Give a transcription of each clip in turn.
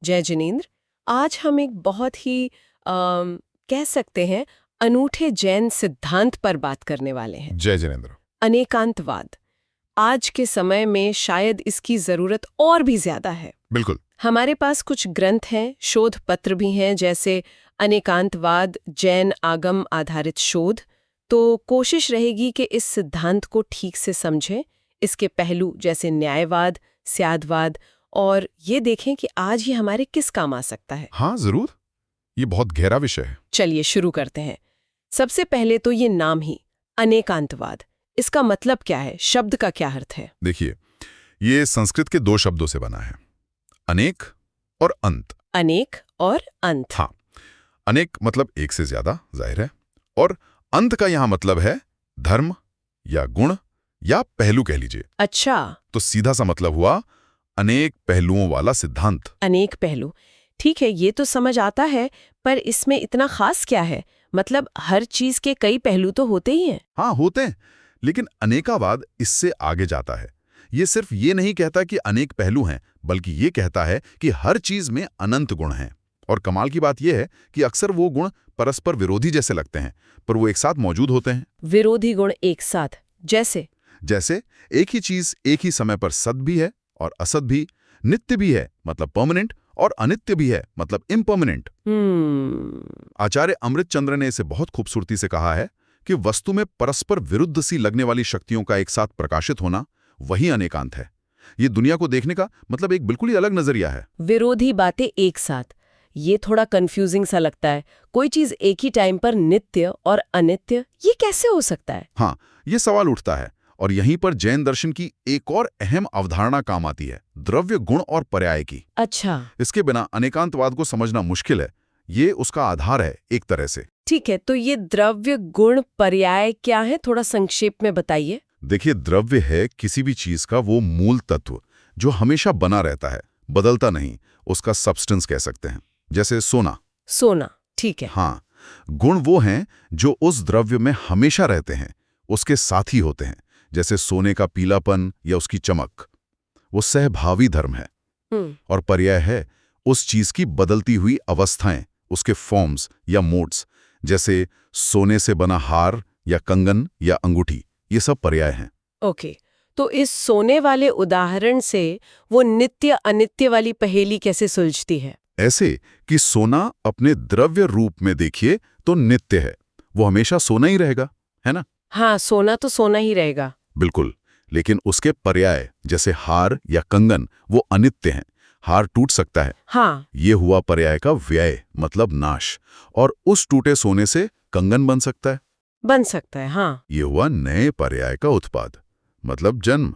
जय जिनेंद्र। आज हम एक बहुत ही कह सकते हैं अनूठे जैन सिद्धांत पर बात करने वाले हैं। जय जिनेंद्र। अनेकांतवाद। आज के समय में शायद इसकी जरूरत और भी ज्यादा है। बिल्कुल। हमारे पास कुछ ग्रंथ हैं, शोध पत्र भी हैं, जैसे अनेकांतवाद जैन आगम आधारित शोध। तो कोशिश रहेगी कि इस सिद्धांत को ठीक से समझें, इसके पहलू जैसे न्यायवाद, स्यादवाद, और ये देखें कि आज ये हमारे किस काम आ सकता है। हाँ जरूर, ये बहुत गहरा विषय है। चलिए शुरू करते हैं। सबसे पहले तो ये नाम ही अनेकांतवाद, इसका मतलब क्या है, शब्द का क्या अर्थ है? देखिए, ये संस्कृत के 2 शब्दों से बना है, अनेक और अंत। अनेक और अंत। हाँ, अनेक मतलब एक से ज्यादा, जाहिर है, और अंत का यहाँ मतलब है धर्म या गुण या पहलू कह लीजिए। अच्छा। तो सीधा सा मतलब हुआ अनेक पहलुओं वाला सिद्धांत। अनेक पहलू, ठीक है, ये तो समझ आता है, पर इसमें इतना खास क्या है? मतलब हर चीज के कई पहलू तो होते ही हैं। हाँ होते हैं, लेकिन अनेकावाद इससे आगे जाता है। ये सिर्फ ये नहीं कहता कि अनेक पहलू हैं, बल्कि ये कहता है कि हर चीज में अनंत गुण हैं। और कमाल की बात यह है कि अक्सर वो गुण परस्पर विरोधी जैसे लगते हैं, पर वो एक साथ मौजूद होते हैं। विरोधी गुण एक साथ, जैसे एक ही चीज एक ही समय पर सत भी है और असत भी, नित्य भी है मतलब परमानेंट, और अनित्य भी है मतलब इम्परमानेंट। आचार्य अमृतचंद्र ने इसे बहुत खूबसूरती से कहा है कि वस्तु में परस्पर विरुद्ध सी लगने वाली शक्तियों का एक साथ प्रकाशित होना, वही अनेकांत है। ये दुनिया को देखने का मतलब एक बिल्कुल ही अलग नजरिया है। विरोधी बातें एक साथ, ये थोड़ा कंफ्यूजिंग सा लगता है। कोई चीज एक ही टाइम पर नित्य और अनित्य, ये कैसे हो सकता है? हाँ, ये सवाल उठता है, और यहीं पर जैन दर्शन की एक और अहम अवधारणा काम आती है, द्रव्य गुण और पर्याय की। अच्छा। इसके बिना अनेकांतवाद को समझना मुश्किल है। ये उसका आधार है एक तरह से। ठीक है, तो ये द्रव्य गुण पर्याय क्या है, थोड़ा संक्षेप में बताइए। देखिए, द्रव्य है किसी भी चीज का वो मूल तत्व जो हमेशा बना रहता है, बदलता नहीं, उसका सब्सटेंस कह सकते हैं। जैसे सोना। सोना, ठीक है। हाँ, गुण वो हैं जो उस द्रव्य में हमेशा रहते हैं, उसके साथी होते हैं, जैसे सोने का पीलापन या उसकी चमक। वो सहभावी धर्म है। और पर्याय है उस चीज की बदलती हुई अवस्थाएं, उसके फॉर्म्स या मोड्स, जैसे सोने से बना हार या कंगन या अंगूठी, ये सब पर्याय हैं। ओके, तो इस सोने वाले उदाहरण से वो नित्य अनित्य वाली पहेली कैसे सुलझती है? ऐसे कि सोना अपने द्रव्य रूप में देखिए तो नित्य है, वो हमेशा सोना ही रहेगा, है ना? हाँ, सोना तो सोना ही रहेगा। बिल्कुल, लेकिन उसके पर्याय जैसे हार या कंगन वो अनित्य हैं। हार टूट सकता है। हाँ। ये हुआ पर्याय का व्यय मतलब नाश, और उस टूटे सोने से कंगन बन सकता है। बन सकता है, हाँ। ये हुआ नए पर्याय का उत्पाद मतलब जन्म।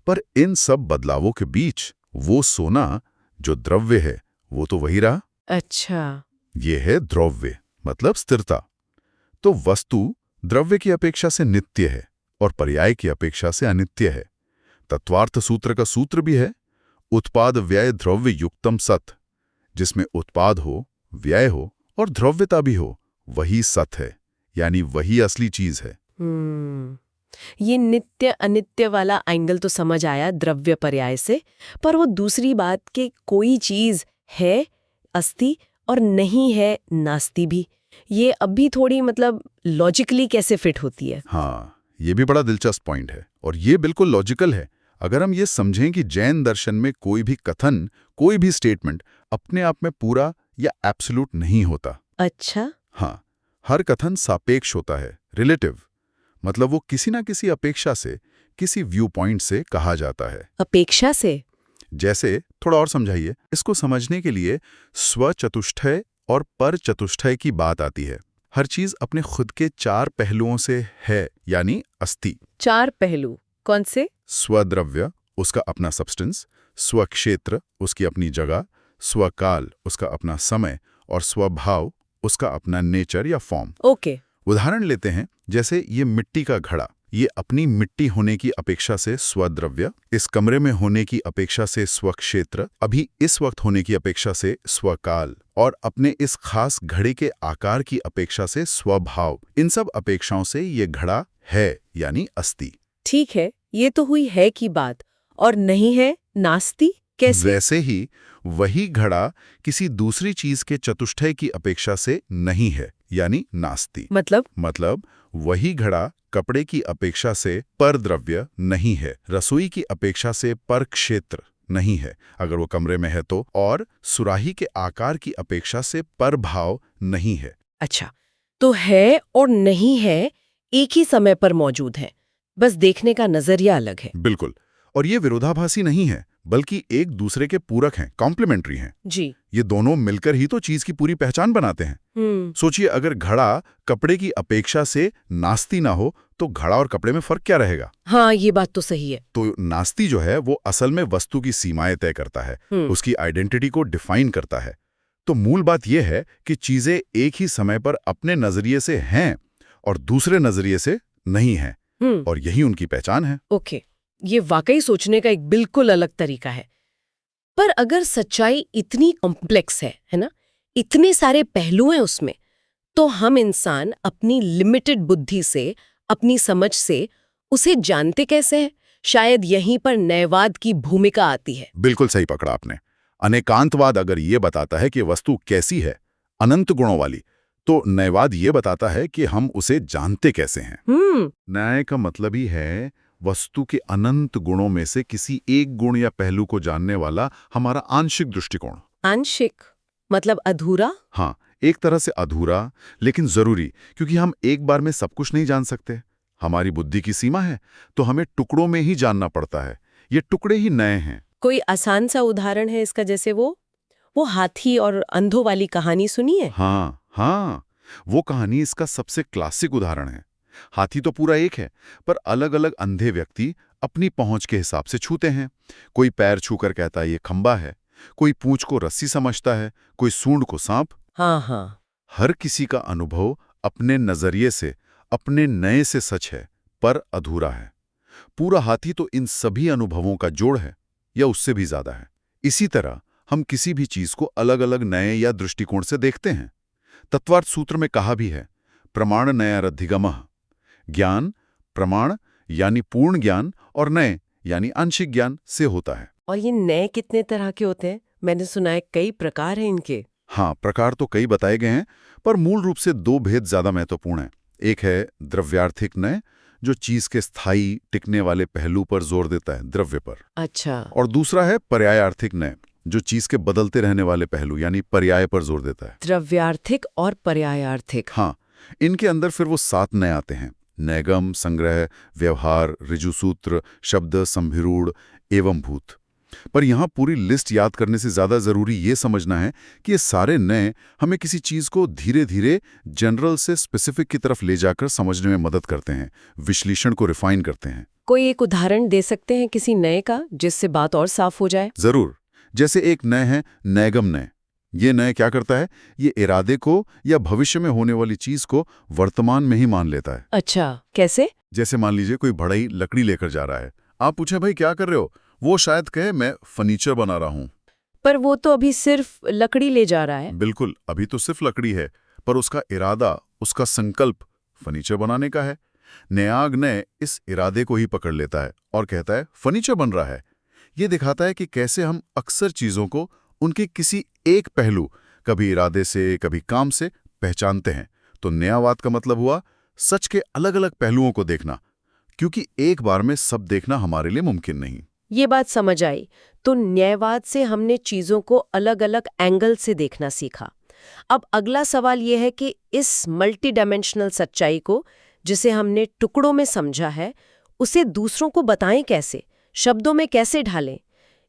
पर इन सब बदलावों के बीच वो सोना जो द्रव्य है वो तो वही रहा। अच्छा। ये है द्रव्य मतलब स्थिरता। तो वस्तु द्रव्य की अपेक्षा से नित्य है और पर्याय की अपेक्षा से अनित्य है। तत्वार्थ सूत्र का सूत्र भी है, उत्पाद व्यय द्रव्य युक्तम सत, जिसमें उत्पाद हो, व्यय हो और द्रव्यता भी हो, वही सत है, यानी वही असली चीज है। ये नित्य अनित्य वाला एंगल तो समझ आया द्रव्य पर्याय से, पर वो दूसरी बात कि कोई चीज है अस्ति और नहीं है नास्ति भी, ये अभी थोड़ी मतलब लॉजिकली कैसे फिट होती है? हाँ, ये भी बड़ा दिलचस्प पॉइंट है, और ये बिल्कुल लॉजिकल है अगर हम ये समझें कि जैन दर्शन में कोई भी कथन, कोई भी स्टेटमेंट अपने आप में पूरा या एब्सोल्यूट नहीं होता। अच्छा। हाँ, हर कथन सापेक्ष होता है, रिलेटिव, मतलब वो किसी ना किसी अपेक्षा से, किसी व्यू पॉइंट से कहा जाता है। अपेक्षा से? जैसे, थोड़ा और समझाइए। इसको समझने के लिए स्वचतुष्टय और पर चतुष्टय की बात आती है। हर चीज अपने खुद के 4 पहलुओं से है, यानी अस्ति। 4 पहलू कौन से? स्वद्रव्य, उसका अपना सब्सटेंस, स्वक्षेत्र, उसकी अपनी जगह, स्वकाल, उसका अपना समय, और स्वभाव, उसका अपना नेचर या फॉर्म। ओके। उदाहरण लेते हैं, जैसे ये मिट्टी का घड़ा, ये अपनी मिट्टी होने की अपेक्षा से स्वद्रव्य, इस कमरे में होने की अपेक्षा से स्वक्षेत्र, अभी इस वक्त होने की अपेक्षा से स्वकाल, और अपने इस खास घड़े के आकार की अपेक्षा से स्वभाव। इन सब अपेक्षाओं से ये घड़ा है, यानी अस्ति। ठीक है, ये तो हुई है की बात, और नहीं है नास्ति? कैसे? वैसे ही वही घड़ा किसी दूसरी चीज के चतुष्टय की अपेक्षा से नहीं है, यानी नास्ति। मतलब वही घड़ा कपड़े की अपेक्षा से परद्रव्य नहीं है, रसोई की अपेक्षा से पर क्षेत्र नहीं है अगर वो कमरे में है तो, और सुराही के आकार की अपेक्षा से पर भाव नहीं है। अच्छा, तो है और नहीं है एक ही समय पर मौजूद है, बस देखने का नजरिया अलग है। बिल्कुल, और ये विरोधाभासी नहीं है, बल्कि एक दूसरे के पूरक हैं, कॉम्प्लीमेंट्री हैं। जी। ये दोनों मिलकर ही तो चीज की पूरी पहचान बनाते हैं। सोचिए, अगर घड़ा कपड़े की अपेक्षा से नास्ती ना हो तो घड़ा और कपड़े में फर्क क्या रहेगा? हाँ, ये बात तो सही है। तो नास्ती जो है वो असल में वस्तु की सीमाएं तय करता है, उसकी आइडेंटिटी को डिफाइन करता है। तो मूल बात यह है कि चीजें एक ही समय पर अपने नजरिए से हैं और दूसरे नजरिए से नहीं हैं, और यही उनकी पहचान है। ओके, ये वाकई सोचने का एक बिल्कुल अलग तरीका है। पर अगर सच्चाई इतनी कॉम्प्लेक्स है ना, इतने सारे पहलू हैं उसमें, तो हम इंसान अपनी लिमिटेड बुद्धि से, अपनी समझ से उसे जानते कैसे हैं? शायद यहीं पर न्यायवाद की भूमिका आती है। बिल्कुल सही पकड़ा आपने। अनेकांतवाद अगर ये बताता है कि वस्तु कैसी है, अनंत गुणों वाली, तो न्यायवाद ये बताता है कि हम उसे जानते कैसे हैं। न्याय का मतलब ही है वस्तु के अनंत गुणों में से किसी एक गुण या पहलू को जानने वाला हमारा आंशिक दृष्टिकोण। आंशिक मतलब अधूरा? हाँ, एक तरह से अधूरा, लेकिन जरूरी, क्योंकि हम एक बार में सब कुछ नहीं जान सकते। हमारी बुद्धि की सीमा है, तो हमें टुकड़ों में ही जानना पड़ता है। ये टुकड़े ही नए हैं। कोई आसान सा उदाहरण है इसका, जैसे वो हाथी और अंधों वाली कहानी सुनी है? हाँ, वो कहानी इसका सबसे क्लासिक उदाहरण है। हाथी तो पूरा एक है, पर अलग अलग अंधे व्यक्ति अपनी पहुंच के हिसाब से छूते हैं। कोई पैर छूकर कहता है ये खंबा है, कोई पूंछ को रस्सी समझता है, कोई सूंड को सांप। हाँ। हर किसी का अनुभव अपने नजरिए से, अपने नए से सच है, पर अधूरा है। पूरा हाथी तो इन सभी अनुभवों का जोड़ है, या उससे भी ज्यादा है। इसी तरह हम किसी भी चीज को अलग अलग नए या दृष्टिकोण से देखते हैं। तत्वार्थ सूत्र में कहा भी है, प्रमाण नयारधिगमः। ज्ञान प्रमाण यानी पूर्ण ज्ञान और नए यानी आंशिक ज्ञान से होता है। और ये नए कितने तरह के होते हैं? मैंने सुना है कई प्रकार हैं इनके। हाँ, प्रकार तो कई बताए गए हैं, पर मूल रूप से दो भेद ज्यादा महत्वपूर्ण हैं। एक है द्रव्यार्थिक नए, जो चीज के स्थायी टिकने वाले पहलू पर जोर देता है, द्रव्य पर। अच्छा। और दूसरा है पर्यायार्थिक नए, जो चीज के बदलते रहने वाले पहलू यानी पर्याय पर जोर देता है। द्रव्यार्थिक और पर्यायार्थिक। हाँ, इनके अंदर फिर वो 7 नए आते हैं: नैगम, संग्रह, व्यवहार, ऋजुसूत्र, शब्द, संभिरूढ़ एवं भूत। पर यहाँ पूरी लिस्ट याद करने से ज्यादा जरूरी ये समझना है कि ये सारे नए हमें किसी चीज को धीरे धीरे जनरल से स्पेसिफिक की तरफ ले जाकर समझने में मदद करते हैं, विश्लेषण को रिफाइन करते हैं। कोई एक उदाहरण दे सकते हैं किसी नए का, जिससे बात और साफ हो जाए? जरूर। जैसे एक नए है नैगम नए। ये नए क्या करता है? ये इरादे को या भविष्य में होने वाली चीज को वर्तमान में ही मान लेता है। अच्छा, कैसे? जैसे मान लीजिए कोई बढ़ई लकड़ी लेकर जा रहा है, आप पूछे भाई क्या कर रहे हो, वो शायद कहे मैं फर्नीचर बना रहा हूं। पर वो तो अभी सिर्फ लकड़ी ले जा रहा है। बिल्कुल, अभी तो सिर्फ लकड़ी है, पर उसका इरादा, उसका संकल्प फर्नीचर बनाने का है। न्याग ने इस इरादे को ही पकड़ लेता है और कहता है फर्नीचर बन रहा है। ये दिखाता है कि कैसे हम अक्सर चीजों को उनके किसी एक पहलू, कभी इरादे से कभी काम से, पहचानते हैं। तो न्यायवाद का मतलब हुआ सच के अलग अलग पहलुओं को देखना, क्योंकि एक बार में सब देखना हमारे लिए मुमकिन नहीं। ये बात समझ आई। तो न्यायवाद से हमने चीजों को अलग अलग एंगल से देखना सीखा। अब अगला सवाल ये है कि इस मल्टी डायमेंशनल सच्चाई को, जिसे हमने टुकड़ों में समझा है, उसे दूसरों को बताएं कैसे, शब्दों में कैसे ढालें?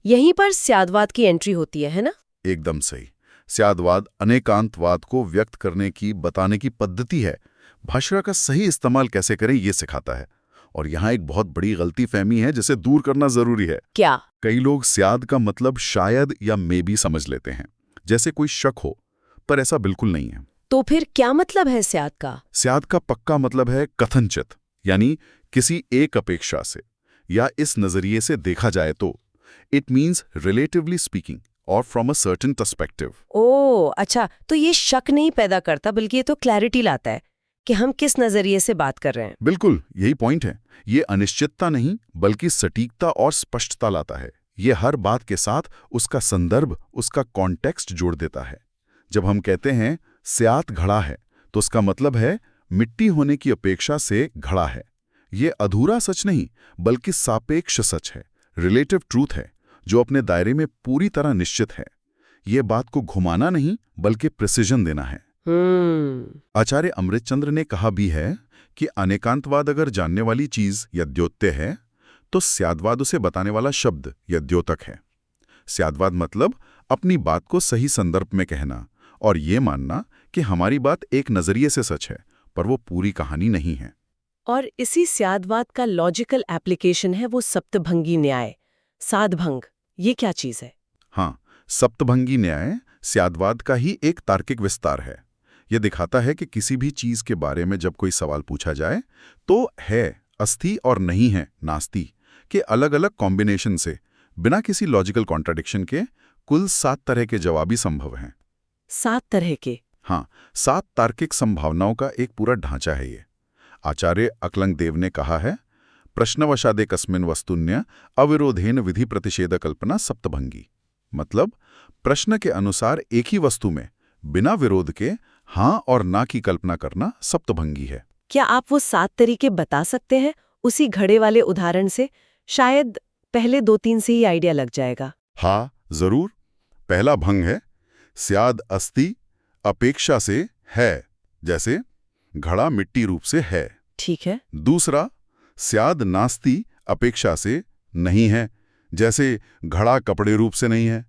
यहीं पर स्यादवाद की एंट्री होती है ना? एकदम सही। स्यादवाद अनेकांतवाद को व्यक्त करने की, बताने की पद्धति है। भाषा का सही इस्तेमाल कैसे करें ये सिखाता है। और यहाँ एक बहुत बड़ी गलतीफहमी है जिसे दूर करना जरूरी है। क्या? कई लोग स्याद का मतलब शायद या मे भी समझ लेते हैं, जैसे कोई शक हो, पर ऐसा बिल्कुल नहीं है। तो फिर क्या मतलब है स्याद का? स्याद का पक्का मतलब है कथनचित, यानी किसी एक अपेक्षा से या इस नजरिए से देखा जाए तो। इट मीन्स रिलेटिवली स्पीकिंग और फ्रॉम अ सर्टेन पर्सपेक्टिव। ओह अच्छा, तो ये शक नहीं पैदा करता, बल्कि ये तो क्लैरिटी लाता है कि हम किस नजरिए से बात कर रहे हैं। बिल्कुल, यही पॉइंट है। ये अनिश्चितता नहीं, बल्कि सटीकता और स्पष्टता लाता है। ये हर बात के साथ उसका संदर्भ, उसका कॉन्टेक्स्ट जोड़ देता है। जब हम कहते हैं स्यात घड़ा है, तो उसका मतलब है मिट्टी होने की अपेक्षा से घड़ा है। ये अधूरा सच नहीं, बल्कि सापेक्ष सच है, रिलेटिव ट्रूथ है, जो अपने दायरे में पूरी तरह निश्चित है। ये बात को घुमाना नहीं, बल्कि प्रिसिजन देना है। आचार्य अमृतचंद्र ने कहा भी है कि अनेकांतवाद अगर जानने वाली चीज या द्योत्य है, तो स्याद्वाद उसे बताने वाला शब्द या द्योतक है। स्याद्वाद मतलब अपनी बात को सही संदर्भ में कहना और ये मानना कि हमारी बात एक नजरिए से सच है, पर वो पूरी कहानी नहीं है। और इसी स्याद्वाद का लॉजिकल एप्लीकेशन है वो सप्तभंगी न्याय, साधभंग। ये क्या चीज है? हाँ, सप्तभंगी न्याय स्याद्वाद का ही एक तार्किक विस्तार है। यह दिखाता है कि किसी भी चीज के बारे में जब कोई सवाल पूछा जाए, तो है अस्थि और नहीं है नास्ति के अलग-अलग कॉम्बिनेशन से, बिना किसी लॉजिकल कॉन्ट्राडिक्शन के, कुल 7 तरह के जवाब ही संभव हैं। 7 तरह के? हाँ, 7 तार्किक संभावनाओं का एक पूरा ढांचा है ये। आचार्य अकलंगदेव ने कहा है, प्रश्नवशादे कस्मिन् वस्तुन्य अविरोधेन विधि प्रतिषेध कल्पना सप्तभंगी। मतलब प्रश्न के अनुसार एक ही वस्तु में बिना विरोध के हाँ और ना की कल्पना करना सप्तभंगी है। क्या आप वो 7 तरीके बता सकते हैं उसी घड़े वाले उदाहरण से? शायद पहले 2-3 से ही आइडिया लग जाएगा। हाँ, जरूर। पहला भंग है स्याद अस्ति अपेक्षा से है, जैसे घड़ा मिट्टी रूप से है। ठीक है। दूसरा स्याद नास्ति अपेक्षा से नहीं है, जैसे घड़ा कपड़े रूप से नहीं है।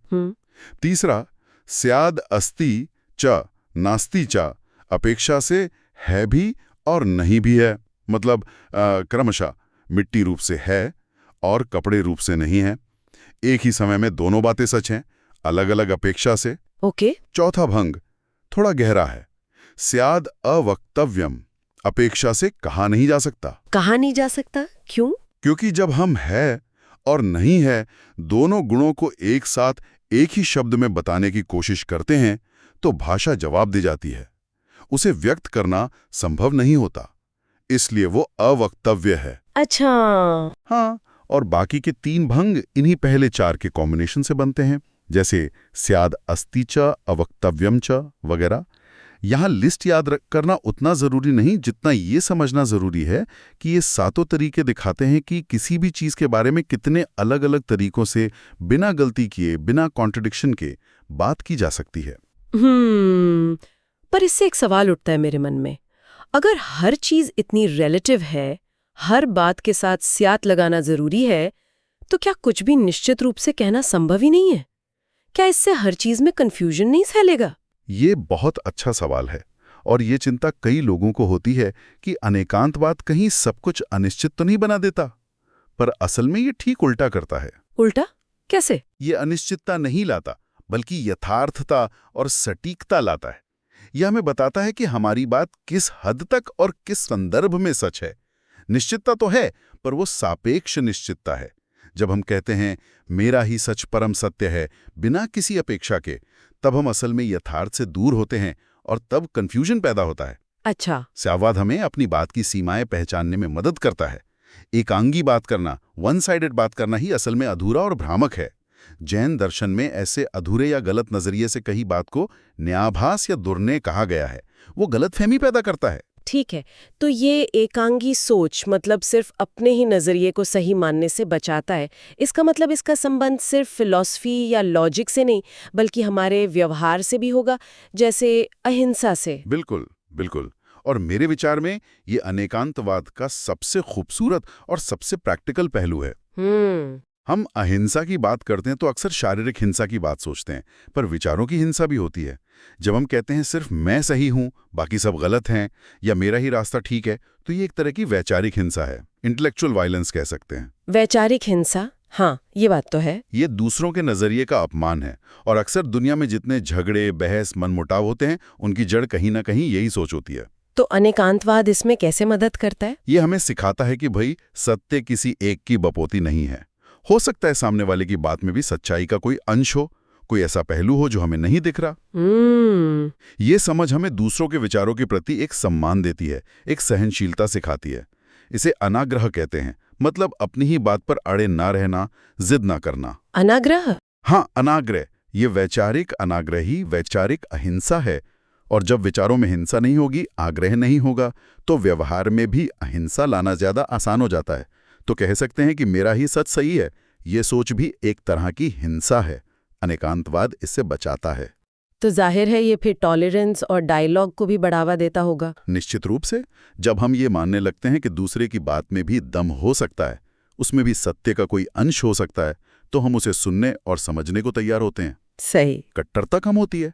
तीसरा स्याद अस्ति च नास्ति च अपेक्षा से है भी और नहीं भी है, मतलब क्रमशः मिट्टी रूप से है और कपड़े रूप से नहीं है। एक ही समय में दोनों बातें सच हैं, अलग अलग अपेक्षा से। ओके। चौथा भंग थोड़ा गहरा है, स्याद अवक्तव्यम अपेक्षा से कहा नहीं जा सकता। कहा नहीं जा सकता? क्यों? क्योंकि जब हम है और नहीं है दोनों गुणों को एक साथ एक ही शब्द में बताने की कोशिश करते हैं, तो भाषा जवाब दे जाती है। उसे व्यक्त करना संभव नहीं होता, इसलिए वो अवक्तव्य है। अच्छा। हाँ, और बाकी के 3 भंग इन्हीं पहले 4 के कॉम्बिनेशन से बनते हैं, जैसे स्याद अस्ति च अवक्तव्यम च वगैरह। यहाँ लिस्ट याद करना उतना जरूरी नहीं जितना ये समझना जरूरी है कि ये 7 तरीके दिखाते हैं कि किसी भी चीज के बारे में कितने अलग अलग तरीकों से बिना गलती किए, बिना कॉन्ट्रडिक्शन के बात की जा सकती है। पर इससे एक सवाल उठता है मेरे मन में, अगर हर चीज इतनी रिलेटिव है, हर बात के साथ स्यात लगाना जरूरी है, तो क्या कुछ भी निश्चित रूप से कहना संभव ही नहीं है? क्या इससे हर चीज में कंफ्यूजन नहीं फैलेगा? ये बहुत अच्छा सवाल है, और ये चिंता कई लोगों को होती है कि अनेकांतवाद कहीं सब कुछ अनिश्चित तो नहीं बना देता। पर असल में ये ठीक उल्टा करता है। उल्टा कैसे? ये अनिश्चितता नहीं लाता, बल्कि यथार्थता और सटीकता लाता है। यह हमें बताता है कि हमारी बात किस हद तक और किस संदर्भ में सच है। निश्चितता तो है, पर वो सापेक्ष निश्चितता है। जब हम कहते हैं मेरा ही सच परम सत्य है बिना किसी अपेक्षा के, तब हम असल में यथार्थ से दूर होते हैं और तब कंफ्यूजन पैदा होता है। अच्छा। स्याद्वाद हमें अपनी बात की सीमाएं पहचानने में मदद करता है। एकांगी बात करना, वन साइडेड बात करना ही असल में अधूरा और भ्रामक है। जैन दर्शन में ऐसे अधूरे या गलत नजरिए से कही बात को न्याभास या दुर्नय कहा गया है। वो गलतफहमी पैदा करता है। ठीक है, तो ये एकांगी सोच मतलब सिर्फ अपने ही नजरिए को सही मानने से बचाता है। इसका मतलब इसका संबंध सिर्फ फिलॉसफी या लॉजिक से नहीं, बल्कि हमारे व्यवहार से भी होगा, जैसे अहिंसा से। बिल्कुल बिल्कुल। और मेरे विचार में ये अनेकांतवाद का सबसे खूबसूरत और सबसे प्रैक्टिकल पहलू है। हम अहिंसा की बात करते हैं तो अक्सर शारीरिक हिंसा की बात सोचते हैं, पर विचारों की हिंसा भी होती है। जब हम कहते हैं सिर्फ मैं सही हूं, बाकी सब गलत हैं, या मेरा ही रास्ता ठीक है, तो ये एक तरह की वैचारिक हिंसा है। इंटेलेक्चुअल वायलेंस कह सकते हैं। वैचारिक हिंसा, हाँ, ये बात तो है। ये दूसरों के नजरिए का अपमान है, और अक्सर दुनिया में जितने झगड़े, बहस, मनमुटाव होते हैं, उनकी जड़ कहीं ना कहीं यही सोच होती है। तो अनेकांतवाद इसमें कैसे मदद करता है? ये हमें सिखाता है कि भाई सत्य किसी एक की बपोती नहीं है। हो सकता है सामने वाले की बात में भी सच्चाई का कोई अंश हो, कोई ऐसा पहलू हो जो हमें नहीं दिख रहा। ये समझ हमें दूसरों के विचारों के प्रति एक सम्मान देती है, एक सहनशीलता सिखाती है। इसे अनाग्रह कहते हैं, मतलब अपनी ही बात पर अड़े ना रहना, जिद ना करना। अनाग्रह? हाँ, अनाग्रह। ये वैचारिक अनाग्रह ही वैचारिक अहिंसा है। और जब विचारों में हिंसा नहीं होगी, आग्रह नहीं होगा, तो व्यवहार में भी अहिंसा लाना ज्यादा आसान हो जाता है। तो कह सकते हैं कि मेरा ही सच सही है, ये सोच भी एक तरह की हिंसा है। अनेकांतवाद इससे बचाता है। तो जाहिर है ये फिर टॉलरेंस और डायलॉग को भी बढ़ावा देता होगा। निश्चित रूप से। जब हम ये मानने लगते हैं कि दूसरे की बात में भी दम हो सकता है, उसमें भी सत्य का कोई अंश हो सकता है, तो हम उसे सुनने और समझने को तैयार होते हैं। सही। कट्टरता कम होती है,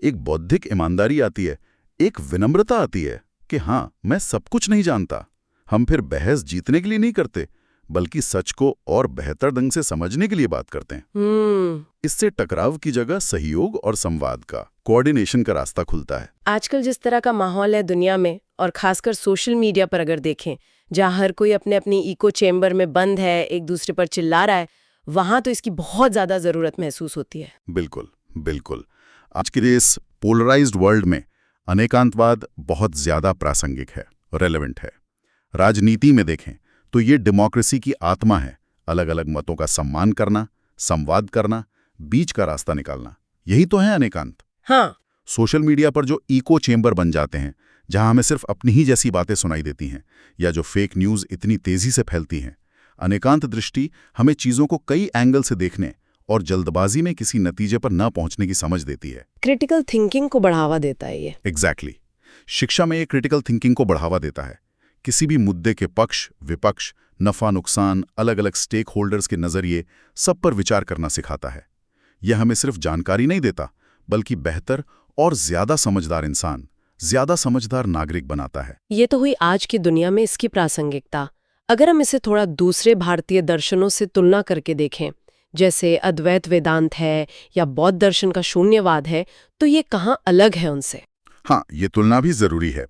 एक बौद्धिक ईमानदारी आती है, एक विनम्रता आती है कि हाँ, मैं सब कुछ नहीं जानता। हम फिर बहस जीतने के लिए नहीं करते, बल्कि सच को और बेहतर ढंग से समझने के लिए बात करते हैं। इससे टकराव की जगह सहयोग और संवाद का, कोऑर्डिनेशन का रास्ता खुलता है। आजकल जिस तरह का माहौल है दुनिया में, और खासकर सोशल मीडिया पर अगर देखें, जहां हर कोई अपने अपनी इको चेम्बर में बंद है, एक दूसरे पर चिल्ला रहा है, वहां तो इसकी बहुत ज्यादा जरूरत महसूस होती है। बिल्कुल बिल्कुल। आज के इस पोलराइज्ड वर्ल्ड में अनेकांतवाद बहुत ज्यादा प्रासंगिक है, रेलेवेंट है। राजनीति में देखें तो ये डेमोक्रेसी की आत्मा है। अलग अलग मतों का सम्मान करना, संवाद करना, बीच का रास्ता निकालना, यही तो है अनेकांत। हाँ। सोशल मीडिया पर जो इको चेम्बर बन जाते हैं, जहां हमें सिर्फ अपनी ही जैसी बातें सुनाई देती हैं, या जो फेक न्यूज़ इतनी तेजी से फैलती हैं, अनेकांत दृष्टि हमें चीज़ों को कई एंगल से देखने और जल्दबाजी में किसी नतीजे पर न पहुंचने की समझ देती है। क्रिटिकल थिंकिंग को बढ़ावा देता है ये। एग्जैक्टली। शिक्षा में ये क्रिटिकल थिंकिंग को बढ़ावा देता है। किसी भी मुद्दे के पक्ष, विपक्ष, नफा नुकसान, अलग अलग स्टेक होल्डर्स के नजरिए, सब पर विचार करना सिखाता है। यह हमें सिर्फ जानकारी नहीं देता, बल्कि बेहतर और ज्यादा समझदार इंसान, ज्यादा समझदार नागरिक बनाता है। ये तो हुई आज की दुनिया में इसकी प्रासंगिकता। अगर हम इसे थोड़ा दूसरे भारतीय दर्शनों से तुलना करके देखें, जैसे अद्वैत वेदांत है या बौद्ध दर्शन का शून्यवाद है, तो ये कहाँ अलग है उनसे? हाँ, ये तुलना भी जरूरी है।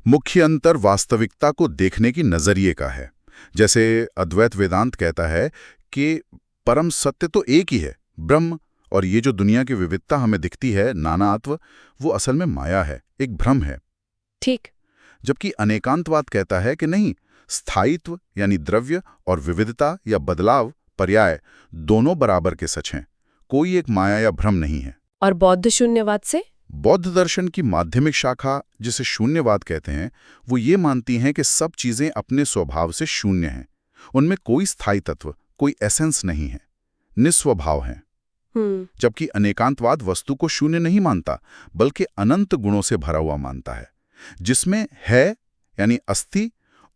मुख्य अंतर वास्तविकता को देखने की नजरिए का है। जैसे अद्वैत वेदांत कहता है कि परम सत्य तो एक ही है, ब्रह्म, और ये जो दुनिया की विविधता हमें दिखती है, नानात्व, वो असल में माया है, एक भ्रम है। ठीक। जबकि अनेकांतवाद कहता है कि नहीं, स्थायित्व यानी द्रव्य और विविधता या बदलाव, पर्याय, दोनों बराबर के सच हैं। कोई एक माया या भ्रम नहीं है। और बौद्ध शून्यवाद से? बौद्ध दर्शन की माध्यमिक शाखा, जिसे शून्यवाद कहते हैं, वो ये मानती हैं कि सब चीजें अपने स्वभाव से शून्य हैं। उनमें कोई स्थायी तत्व, कोई एसेंस नहीं है, निस्वभाव हैं। जबकि अनेकांतवाद वस्तु को शून्य नहीं मानता, बल्कि अनंत गुणों से भरा हुआ मानता है, जिसमें है यानी अस्थि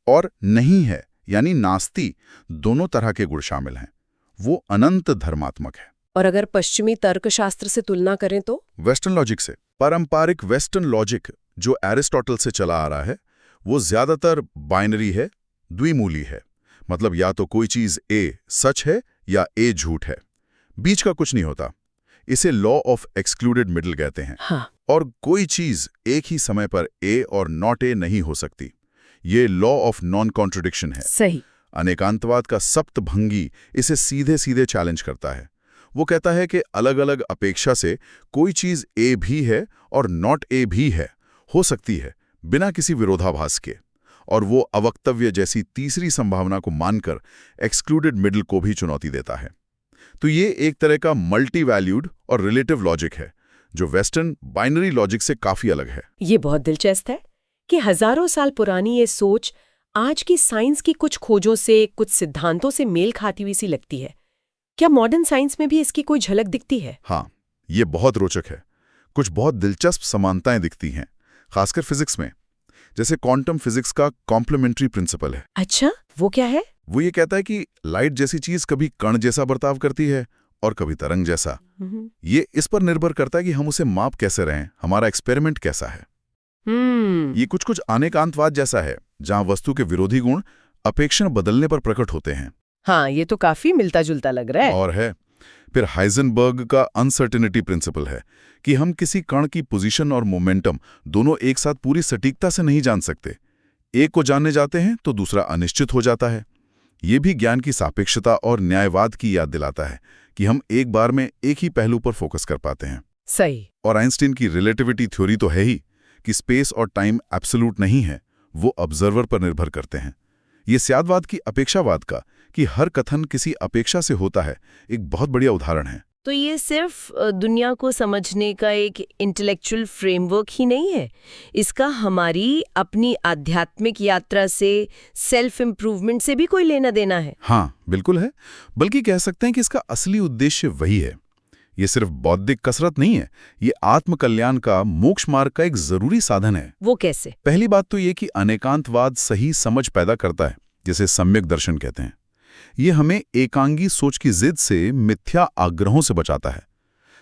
और नहीं है यानी नास्ति, दोनों तरह के गुण शामिल हैं। वो अनंत धर्मात्मक है। और अगर पश्चिमी तर्कशास्त्र से तुलना करें तो? वेस्टर्न लॉजिक से। पारंपरिक वेस्टर्न लॉजिक जो एरिस्टोटल से चला आ रहा है, वो ज्यादातर बाइनरी है, द्विमूली है। मतलब या तो कोई चीज ए सच है या ए झूठ है, बीच का कुछ नहीं होता। इसे लॉ ऑफ एक्सक्लूडेड मिडल कहते हैं। हाँ। और कोई चीज एक ही समय पर ए और नॉट ए नहीं हो सकती। ये लॉ ऑफ नॉन कॉन्ट्रडिक्शन है। सही। अनेकांतवाद का सप्तभंगी इसे सीधे सीधे चैलेंज करता है। वो कहता है कि अलग अलग अपेक्षा से कोई चीज ए भी है और नॉट ए भी है, हो सकती है, बिना किसी विरोधाभास के। और वो अवक्तव्य जैसी तीसरी संभावना को मानकर एक्सक्लूडेड मिडल को भी चुनौती देता है। तो ये एक तरह का मल्टी वैल्यूड और रिलेटिव लॉजिक है, जो वेस्टर्न बाइनरी लॉजिक से काफी अलग है। ये बहुत दिलचस्प है कि हजारों साल पुरानी ये सोच आज की साइंस की कुछ खोजों से, कुछ सिद्धांतों से मेल खाती हुई सी लगती है। क्या मॉडर्न साइंस में भी इसकी कोई झलक दिखती है? हाँ, ये बहुत रोचक है। कुछ बहुत दिलचस्प समानताएं दिखती हैं, खासकर फिजिक्स में। जैसे क्वांटम फिजिक्स का कॉम्प्लीमेंट्री प्रिंसिपल है। अच्छा, वो क्या है? वो ये कहता है कि लाइट जैसी चीज कभी कण जैसा बर्ताव करती है और कभी तरंग जैसा। ये इस पर निर्भर करता है कि हम उसे माप कैसे रहे हैं, हमारा एक्सपेरिमेंट कैसा है। ये कुछ कुछ अनेकांतवाद जैसा है, जहां वस्तु के विरोधी गुण अपेक्षण बदलने पर प्रकट होते हैं। हाँ, ये तो काफी मिलता जुलता लग रहा है। और है। फिर हाइजेनबर्ग का अनसर्टेनिटी प्रिंसिपल है कि हम किसी कण की पोजीशन और मोमेंटम दोनों एक साथ पूरी सटीकता से नहीं जान सकते। एक को जानने जाते हैं तो दूसरा अनिश्चित हो जाता है। ये भी ज्ञान की सापेक्षता और न्यायवाद की याद दिलाता है कि हम एक बार में एक ही पहलू पर फोकस कर पाते हैं। सही। और आइंस्टीन की रिलेटिविटी थ्योरी तो है ही कि स्पेस और टाइम एब्सोल्यूट नहीं है, वो ऑब्जर्वर पर निर्भर करते हैं। ये स्यादवाद की अपेक्षावाद का, कि हर कथन किसी अपेक्षा से होता है, एक बहुत बढ़िया उदाहरण है। तो ये सिर्फ दुनिया को समझने का एक इंटेलेक्चुअल फ्रेमवर्क ही नहीं है, इसका हमारी अपनी आध्यात्मिक यात्रा से, सेल्फ इम्प्रूवमेंट से भी कोई लेना देना है। हाँ, बिल्कुल है। बल्कि कह सकते हैं कि इसका असली उद्देश्य वही है। ये सिर्फ बौद्धिक कसरत नहीं है, ये आत्मकल्याण का, मोक्ष मार्ग का एक जरूरी साधन है। वो कैसे? पहली बात तो ये कि अनेकांतवाद सही समझ पैदा करता है, जिसे सम्यक दर्शन कहते हैं। ये हमें एकांगी सोच की जिद से, मिथ्या आग्रहों से बचाता है।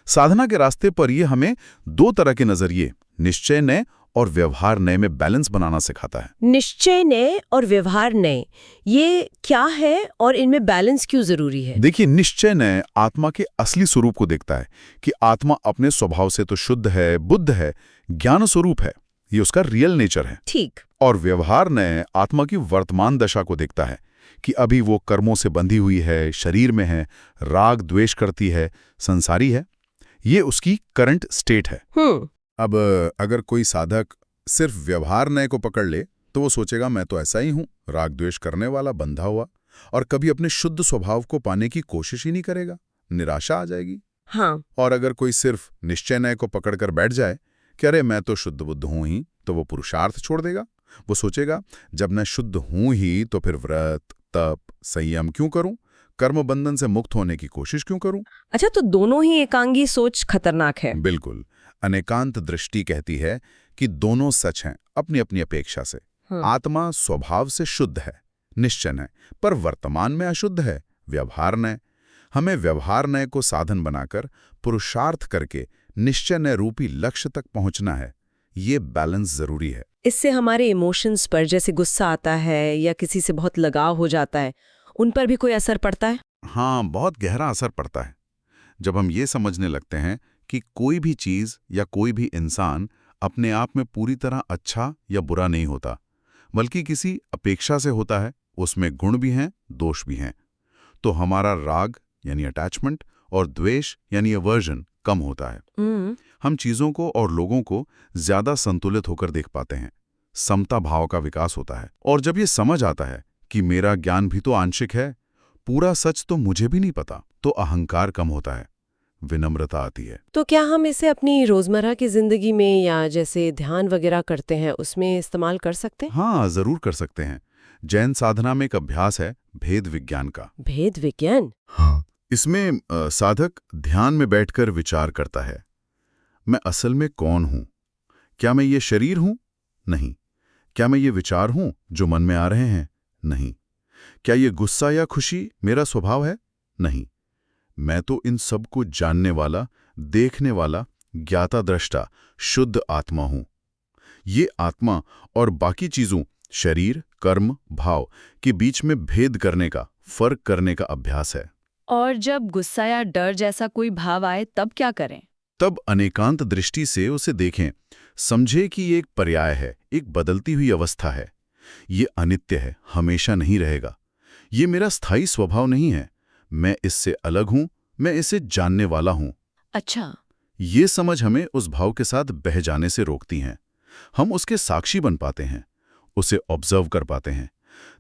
साधना के रास्ते पर ये हमें दो तरह के नजरिए, निश्चय नय और व्यवहार नय में बैलेंस बनाना सिखाता है। निश्चय नय और व्यवहार नय, ये क्या है और इनमें बैलेंस क्यों जरूरी है? देखिए, निश्चय नय आत्मा के असली स्वरूप को देखता है कि आत्मा अपने स्वभाव से तो शुद्ध है, बुद्ध है, ज्ञान स्वरूप है, ये उसका रियल नेचर है। ठीक। और व्यवहार नय आत्मा की वर्तमान दशा को देखता है कि अभी वो कर्मों से बंधी हुई है, शरीर में है, राग द्वेष करती है, संसारी है। ये उसकी करंट स्टेट है। अब अगर कोई साधक सिर्फ व्यवहार नय को पकड़ ले तो वो सोचेगा मैं तो ऐसा ही हूं, राग द्वेष करने वाला, बंधा हुआ, और कभी अपने शुद्ध स्वभाव को पाने की कोशिश ही नहीं करेगा, निराशा आ जाएगी। हाँ। और अगर कोई सिर्फ निश्चय नय को पकड़कर बैठ जाए कि अरे मैं तो शुद्ध बुद्ध हूं ही, तो वो पुरुषार्थ छोड़ देगा। वो सोचेगा जब मैं शुद्ध हूं ही तो फिर व्रत, तप, संयम क्यों करूं, कर्म बंधन से मुक्त होने की कोशिश क्यों करूं। अच्छा, तो दोनों ही एकांगी सोच खतरनाक है। बिल्कुल। अनेकांत दृष्टि कहती है कि दोनों सच हैं अपनी अपनी अपेक्षा से। आत्मा स्वभाव से शुद्ध है, निश्चय नय, पर वर्तमान में अशुद्ध है, व्यवहार नय। हमें व्यवहार नय को साधन बनाकर पुरुषार्थ करके निश्चय नय रूपी लक्ष्य तक पहुंचना है। ये बैलेंस जरूरी है। इससे हमारे इमोशंस पर, जैसे गुस्सा आता है या किसी से बहुत लगाव हो जाता है, उन पर भी कोई असर पड़ता है? हाँ, बहुत गहरा असर पड़ता है। जब हम ये समझने लगते हैं कि कोई भी चीज या कोई भी इंसान अपने आप में पूरी तरह अच्छा या बुरा नहीं होता, बल्कि किसी अपेक्षा से होता है, उसमें गुण भी हैं, दोष भी हैं, तो हमारा राग यानी अटैचमेंट और द्वेष यानी अवर्जन कम होता है। हम चीजों को और लोगों को ज्यादा संतुलित होकर देख पाते हैं, समता भाव का विकास होता है। और जब ये समझ आता है कि मेरा ज्ञान भी तो आंशिक है, पूरा सच तो मुझे भी नहीं पता, तो अहंकार कम होता है, विनम्रता आती है। तो क्या हम इसे अपनी रोजमर्रा की जिंदगी में, या जैसे ध्यान वगैरह करते हैं, उसमें इस्तेमाल कर सकते हैं? हाँ, जरूर कर सकते हैं। जैन साधना में एक अभ्यास है भेद विज्ञान का। भेद विज्ञान? हाँ। इसमें साधक ध्यान में बैठकर विचार करता है, मैं असल में कौन हूं? क्या मैं ये शरीर हूं? नहीं। क्या मैं ये विचार हूं जो मन में आ रहे हैं? नहीं। क्या ये गुस्सा या खुशी मेरा स्वभाव है? नहीं। मैं तो इन सब को जानने वाला, देखने वाला, ज्ञाता दृष्टा, शुद्ध आत्मा हूं। ये आत्मा और बाकी चीजों, शरीर, कर्म, भाव के बीच में भेद करने का, फर्क करने का अभ्यास है। और जब गुस्सा या डर जैसा कोई भाव आए तब क्या करें? तब अनेकांत दृष्टि से उसे देखें, समझे कि ये एक पर्याय है, एक बदलती हुई अवस्था है। ये अनित्य है, हमेशा नहीं रहेगा। ये मेरा स्थायी स्वभाव नहीं है, मैं इससे अलग हूं, मैं इसे जानने वाला हूं। अच्छा। ये समझ हमें उस भाव के साथ बह जाने से रोकती हैं। हम उसके साक्षी बन पाते हैं, उसे ऑब्जर्व कर पाते हैं।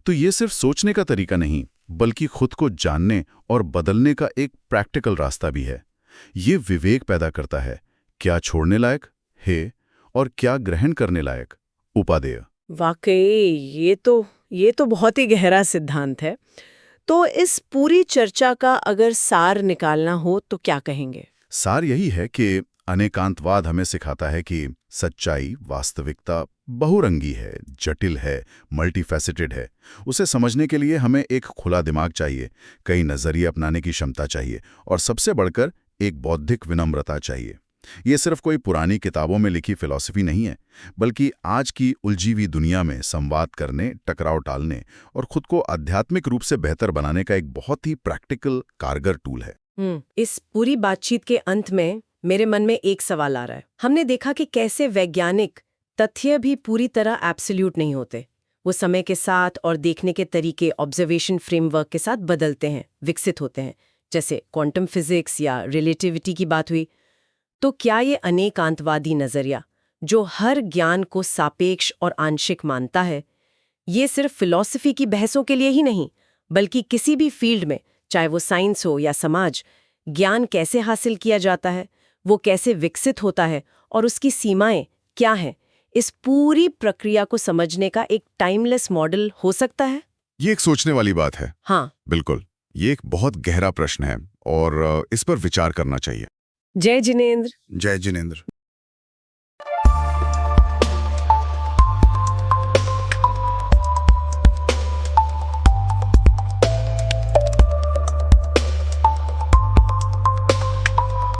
तो ये सिर्फ सोचने का तरीका नहीं, बल्कि खुद को जानने और बदलने का एक प्रैक्टिकल रास्ता भी है। ये विवेक पैदा करता है, क्या छोड़ने लायक है और क्या ग्रहण करने लायक, उपादेय। वाकई ये तो बहुत ही गहरा सिद्धांत है। तो इस पूरी चर्चा का अगर सार निकालना हो तो क्या कहेंगे? सार यही है कि अनेकांतवाद हमें सिखाता है कि सच्चाई, वास्तविकता बहुरंगी है, जटिल है, मल्टीफैसेटेड है। उसे समझने के लिए हमें एक खुला दिमाग चाहिए, कई नजरिए अपनाने की क्षमता चाहिए, और सबसे बढ़कर एक बौद्धिक विनम्रता चाहिए। ये सिर्फ कोई पुरानी किताबों में लिखी फिलॉसफी नहीं है, बल्कि आज की उलझी हुई दुनिया में संवाद करने, टकराव टालने और खुद को आध्यात्मिक रूप से बेहतर बनाने का एक बहुत ही प्रैक्टिकल, कारगर टूल है। इस पूरी बातचीत के अंत में मेरे मन में एक सवाल आ रहा है। हमने देखा कि कैसे वैज्ञानिक तथ्य भी पूरी तरह एब्सोल्यूट नहीं होते। वो समय के साथ और देखने के तरीके, ऑब्जर्वेशन फ्रेमवर्क के साथ बदलते हैं, विकसित होते हैं। जैसे क्वांटम फिजिक्स या रिलेटिविटी की बात हुई। तो क्या ये अनेकांतवादी नजरिया, जो हर ज्ञान को सापेक्ष और आंशिक मानता है, ये सिर्फ फिलॉसफी की बहसों के लिए ही नहीं, बल्कि किसी भी फील्ड में, चाहे वो साइंस हो या समाज, ज्ञान कैसे हासिल किया जाता है, वो कैसे विकसित होता है और उसकी सीमाएं क्या हैं, इस पूरी प्रक्रिया को समझने का एक टाइमलेस मॉडल हो सकता है। ये एक सोचने वाली बात है। हाँ, बिल्कुल, ये एक बहुत गहरा प्रश्न है और इस पर विचार करना चाहिए। जय जिनेंद्र। जय जिनेंद्र।